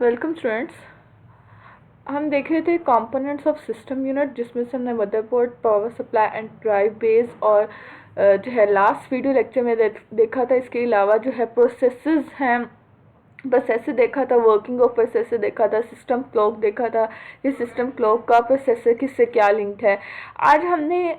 Welcome students. हम देख रहे थे कंपोनेंट्स ऑफ सिस्टम यूनिट, जिसमें से हमने motherboard, power supply and drive base और जो है लास्ट वीडियो लेक्चर में देखा था। इसके अलावा जो है प्रोसेसेस हैं, प्रोसेसर देखा था, वर्किंग ऑफ प्रोसेसर देखा था, सिस्टम क्लॉक देखा था कि सिस्टम क्लॉक का प्रोसेसर किससे क्या लिंक है। आज हमने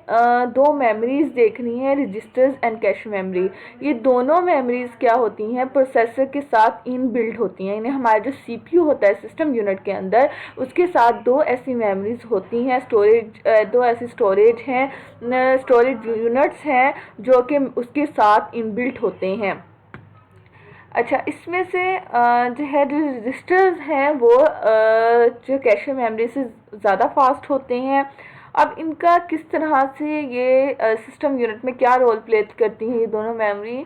दो मेमोरीज देखनी है, रजिस्टर्स एंड कैश मेमोरी। ये दोनों मेमोरीज क्या होती हैं, प्रोसेसर के साथ इन बिल्ड होती हैं। यानी हमारा जो सीपीयू होता है सिस्टम यूनिट के अंदर, उसके साथ दो ऐसी मेमोरीज होती हैं, दो ऐसी स्टोरेज हैं, स्टोरेज यूनिट्स हैं जो कि उसके साथ इन बिल्ट होते हैं। अच्छा, इसमें से जो है जो रजिस्टर्स हैं वो जो कैशे मेमोरी से ज़्यादा फास्ट होते हैं। अब इनका किस तरह से ये सिस्टम यूनिट में क्या रोल प्ले करती हैं ये दोनों मेमोरी,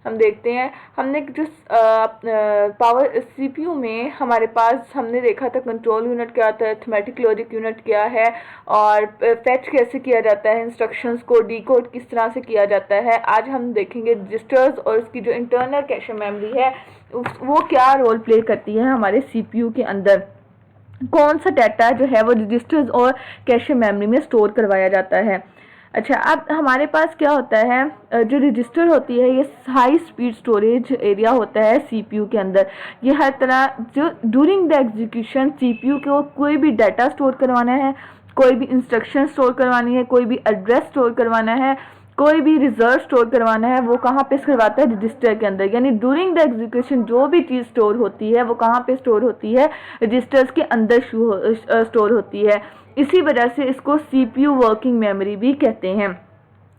हम देखते हैं। हमने जो पावर सीपीयू में हमारे पास हमने देखा था कंट्रोल यूनिट क्या होता है, अरिथमेटिक लॉजिक यूनिट क्या है, और फेच कैसे किया जाता है, इंस्ट्रक्शंस को डीकोड किस तरह से किया जाता है। आज हम देखेंगे रजिस्टर्स और उसकी जो इंटरनल कैशे मेमोरी है वो क्या रोल प्ले करती है हमारे सीपीयू के अंदर। कौन सा डाटा जो है वो रजिस्टर्स और कैशे मेमोरी में स्टोर करवाया जाता है। अच्छा, अब हमारे पास क्या होता है, जो रजिस्टर होती है ये हाई स्पीड स्टोरेज एरिया होता है सीपीयू के अंदर। ये हर तरह जो ड्यूरिंग द एग्जीक्यूशन सीपीयू को कोई भी डाटा स्टोर करवाना है, कोई भी इंस्ट्रक्शन स्टोर करवानी है, कोई भी एड्रेस स्टोर करवाना है, कोई भी रिजल्ट स्टोर करवाना है, वो कहाँ पे करवाता है, रजिस्टर के अंदर। यानी ड्यूरिंग द एग्जीक्यूशन जो भी चीज़ स्टोर होती है वो कहाँ पे स्टोर होती है, रजिस्टर्स के अंदर स्टोर होती है। इसी वजह से इसको सीपीयू वर्किंग मेमोरी भी कहते हैं।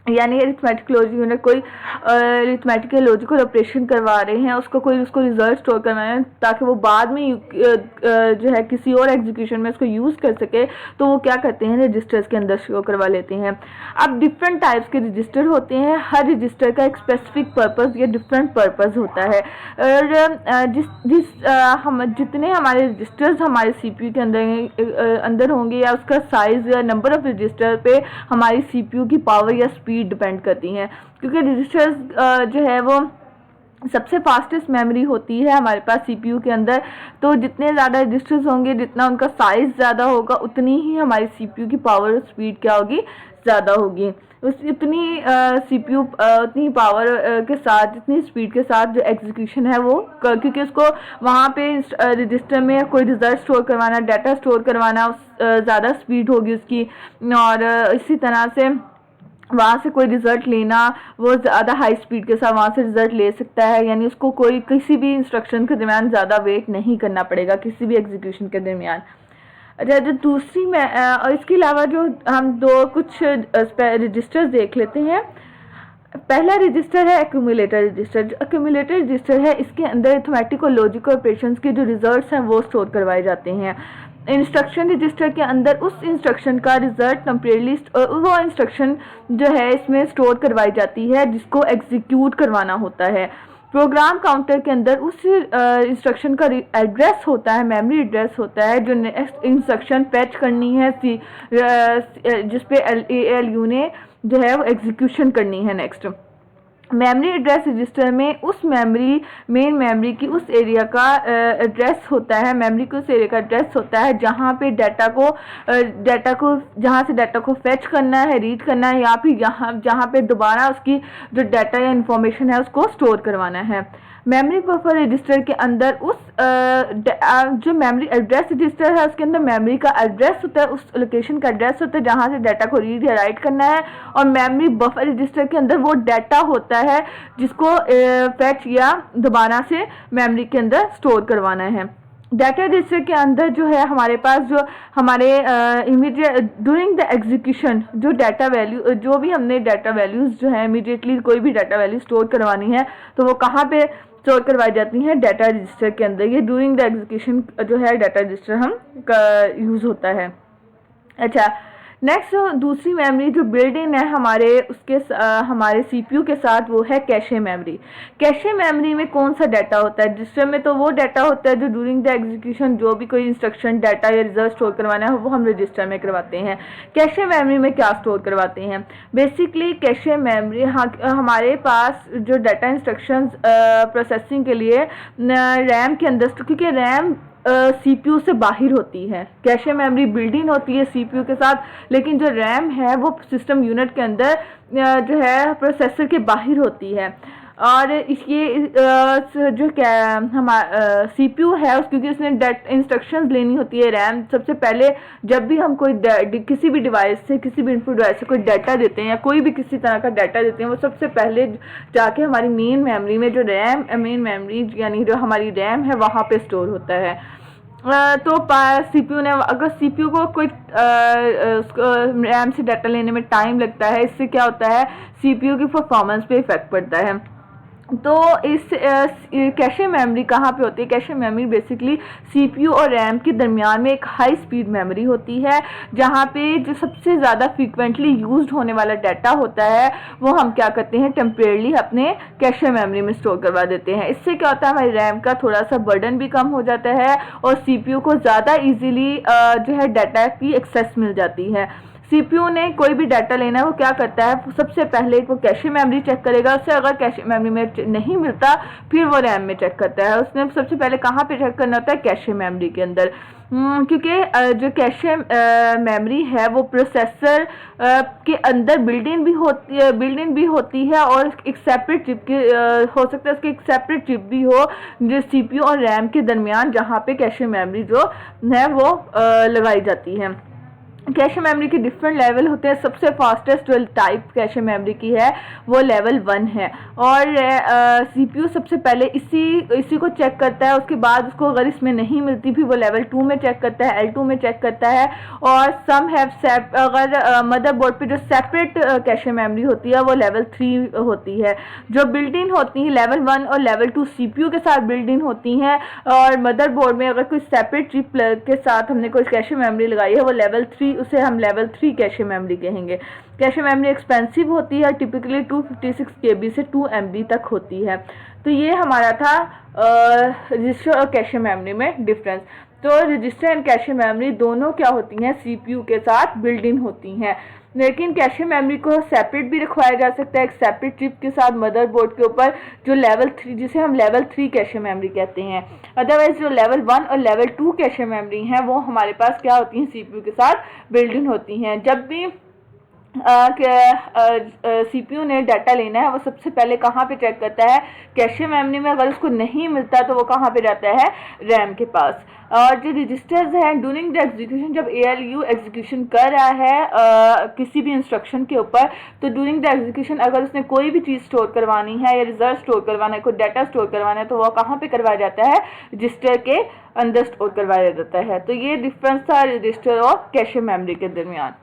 यानी अरिथमेटिक लॉजिक यूनिट कोई अरिथमेटिकल लॉजिकल ऑपरेशन करवा रहे हैं, उसको रिजल्ट स्टोर करना है ताकि वो बाद में जो है किसी और एग्जीक्यूशन में उसको यूज़ कर सके, तो वो क्या करते हैं, रजिस्टर्स के अंदर स्टोर करवा लेते हैं। अब डिफरेंट टाइप्स के रजिस्टर होते हैं, हर रजिस्टर का एक स्पेसिफिक पर्पस या डिफरेंट पर्पस होता है। और हम जितने हमारे रजिस्टर्स हमारे सीपीयू के अंदर होंगे या उसका साइज या नंबर ऑफ रजिस्टर पे हमारी सीपीयू की पावर या स्पीड डिपेंड करती हैं। क्योंकि रजिस्टर्स जो है वो सबसे फास्टेस्ट मेमोरी होती है हमारे पास सीपीयू के अंदर। तो जितने ज़्यादा रजिस्टर्स होंगे, जितना उनका साइज़ ज़्यादा होगा, उतनी ही हमारी सीपीयू की पावर और स्पीड क्या होगी, ज़्यादा होगी। उतनी सीपीयू उतनी पावर के साथ, जितनी स्पीड के साथ जो एग्जीक्यूशन है वो, क्योंकि उसको वहाँ पे रजिस्टर में कोई रिजल्ट स्टोर करवाना, डाटा स्टोर करवाना, ज़्यादा स्पीड होगी उसकी। और इसी तरह से वहाँ से कोई रिज़ल्ट लेना, वो ज़्यादा हाई स्पीड के साथ वहाँ से रिज़ल्ट ले सकता है। यानी उसको कोई किसी भी इंस्ट्रक्शन के दरमियान ज़्यादा वेट नहीं करना पड़ेगा, किसी भी एग्जीक्यूशन के दरमियान। अच्छा, जो दूसरी में और इसके अलावा जो हम दो कुछ रजिस्टर्स देख लेते हैं। पहला रजिस्टर है एक्यूमुलेटर रजिस्टर। जो एक्यूमुलेटर रजिस्टर है, इसके अंदर अरिथमेटिक और लॉजिकल ऑपरेशंस के जो रिजल्ट्स हैं वो स्टोर करवाए जाते हैं। इंस्ट्रक्शन रजिस्टर के अंदर उस इंस्ट्रक्शन का रिजल्ट टेम्परेरी वो इंस्ट्रक्शन जो है इसमें स्टोर करवाई जाती है जिसको एग्जीक्यूट करवाना होता है। प्रोग्राम काउंटर के अंदर उस इंस्ट्रक्शन का एड्रेस होता है, मेमोरी एड्रेस होता है, जो नेक्स्ट इंस्ट्रक्शन फेच करनी है जिस पे एलयू ने जो है वो एग्जीक्यूशन करनी है नेक्स्ट। मेमोरी एड्रेस रजिस्टर में उस मेमोरी मेन मेमोरी की उस एरिया का एड्रेस होता है, मेमोरी के उस एरिया का एड्रेस होता है जहाँ पे डाटा को जहाँ से डाटा को फेच करना है, रीड करना है, या फिर जहाँ पे दोबारा उसकी जो डाटा या इंफॉर्मेशन है उसको स्टोर करवाना है। मेमोरी बफर रजिस्टर के अंदर उस जो मेमोरी एड्रेस रजिस्टर है उसके अंदर मेमोरी का एड्रेस होता है, उस लोकेशन का एड्रेस होता है जहाँ से डाटा को रीड या राइट करना है। और मेमोरी बफर रजिस्टर के अंदर वो डाटा होता है जिसको फेच या दोबारा से मेमोरी के अंदर स्टोर करवाना है। डाटा रजिस्टर के अंदर जो है हमारे पास जो हमारे इमीडिएट ड्यूरिंग द एग्जीक्यूशन जो डाटा वैल्यू, जो भी हमने डाटा वैल्यूज़ जो है इमीडिएटली कोई भी डाटा वैल्यू स्टोर करवानी है तो वो कहाँ पे स्टोर करवाई जाती हैं, डाटा रजिस्टर के अंदर। ये ड्यूरिंग द एग्जीक्यूशन जो है डाटा रजिस्टर हम का यूज़ होता है। अच्छा, नेक्स्ट दूसरी मेमोरी जो बिल्ड इन है हमारे सीपीयू के साथ, वो है कैशे मेमोरी। कैशे मेमोरी में कौन सा डाटा होता है, रजिस्टर में तो वो डाटा होता है जो ड्यूरिंग द एग्जीक्यूशन जो भी कोई इंस्ट्रक्शन डाटा या रिजल्ट स्टोर करवाना है वो हम रजिस्टर में करवाते हैं। कैशे मेमोरी में क्या स्टोर करवाते हैं, बेसिकली कैशे मेमोरी हमारे पास जो डाटा इंस्ट्रक्शंस प्रोसेसिंग के लिए रैम के अंदर, क्योंकि रैम सीपीयू से बाहर होती है। कैशे मेमोरी बिल्ड इन होती है सीपीयू के साथ, लेकिन जो रैम है वो सिस्टम यूनिट के अंदर जो है प्रोसेसर के बाहर होती है। और ये जो क्या हमारा सीपीयू है क्योंकि उसने इंस्ट्रक्शंस लेनी होती है। रैम सबसे पहले जब भी हम कोई किसी भी डिवाइस से, किसी भी इनपुट डिवाइस से कोई डाटा देते हैं या कोई भी किसी तरह का डाटा देते हैं, वो सबसे पहले जाके हमारी मेन मेमोरी में, जो मेन मेमोरी यानी जो हमारी रैम है, वहाँ पे स्टोर होता है। तो सीपीयू ने, अगर सीपीयू को कोई रैम से डाटा लेने में टाइम लगता है, इससे क्या होता है, सीपीयू की परफॉर्मेंस पे इफेक्ट पड़ता है। तो इस कैशे मेमोरी कहाँ पे होती है? कैशे मेमोरी बेसिकली सीपीयू और रैम के दरमियान में एक हाई स्पीड मेमोरी होती है, जहाँ पे जो सबसे ज़्यादा फ्रीक्वेंटली यूज्ड होने वाला डाटा होता है वो हम क्या करते हैं, टेम्परेरी अपने कैशे मेमोरी में स्टोर करवा देते हैं। इससे क्या होता है, हमारी रैम का थोड़ा सा बर्डन भी कम हो जाता है और सीपीयू को ज़्यादा ईजीली जो है डाटा की एक्सेस मिल जाती है। सीपीयू ने कोई भी डाटा लेना है, वो क्या करता है, सबसे पहले वो कैशे मेमोरी चेक करेगा, उससे अगर कैशे मेमोरी में नहीं मिलता फिर वो रैम में चेक करता है। उसने सबसे पहले कहाँ पे चेक करना होता है, कैशे मेमोरी के अंदर, क्योंकि जो कैशे मेमोरी है वो प्रोसेसर के अंदर बिल्ड इन भी होती है और एक सेपरेट चिप की हो सकता है, उसकी एक सेपरेट चिप भी हो जो सीपीयू और रैम के दरमियान, जहाँ पे कैशे मेमोरी जो है वो लगाई जाती है। कैशे मेमोरी के डिफरेंट लेवल होते हैं। सबसे फास्टेस्ट जो टाइप कैशे मेमोरी की है वो लेवल 1 है और सीपीयू सबसे पहले इसी को चेक करता है। उसके बाद उसको अगर इसमें नहीं मिलती फिर वो लेवल 2 में चेक करता है, L2 में चेक करता है। और सम हैव अगर मदरबोर्ड पे जो सेपरेट कैशे मेमोरी होती है वो लेवल 3 होती है। जो बिल्ड इन होती है लेवल 1 और लेवल 2 सीपीयू के साथ बिल्ड इन होती हैं, और मदरबोर्ड में अगर कोई सेपरेट चिप के साथ हमने कोई कैशे मेमोरी लगाई है वो लेवल 3, उसे हम लेवल 3 कैशे मेमोरी कहेंगे। कैशे मेमोरी एक्सपेंसिव होती है, टिपिकली 256 KB से 2 MB तक होती है। तो ये हमारा था रजिस्टर और कैशे मेमोरी में डिफरेंस। तो रजिस्टर एंड कैशे मेमोरी दोनों क्या होती हैं, सीपीयू के साथ बिल्ड इन होती हैं, लेकिन कैशे मेमोरी को सेपरेट भी रखवाया जा सकता है एक सेपरेट चिप के साथ मदरबोर्ड के ऊपर, जो लेवल 3, जिसे हम लेवल 3 कैशे मेमोरी कहते हैं। अदरवाइज जो लेवल 1 और लेवल 2 कैशे मेमोरी हैं वो हमारे पास क्या होती हैं, सीपीयू के साथ बिल्ड इन होती हैं। जब भी सीपीयू ने डाटा लेना है वो सबसे पहले कहाँ पे चेक करता है, कैशे मेमोरी में। अगर उसको नहीं मिलता तो वो कहाँ पे जाता है, रैम के पास। और जो रजिस्टर्स हैं ड्यूरिंग द एग्जीक्यूशन, जब ALU एग्जीक्यूशन कर रहा है किसी भी इंस्ट्रक्शन के ऊपर, तो ड्यूरिंग द एग्जीक्यूशन अगर उसने कोई भी चीज़ स्टोर करवानी है या रिजल्ट स्टोर करवाना है, कोई डाटा स्टोर करवाना है, तो वह कहाँ पे करवाया जाता है, रजिस्टर के अंदर स्टोर करवाया जाता है। तो ये डिफरेंस था रजिस्टर और कैशे मेमोरी के दरमियान।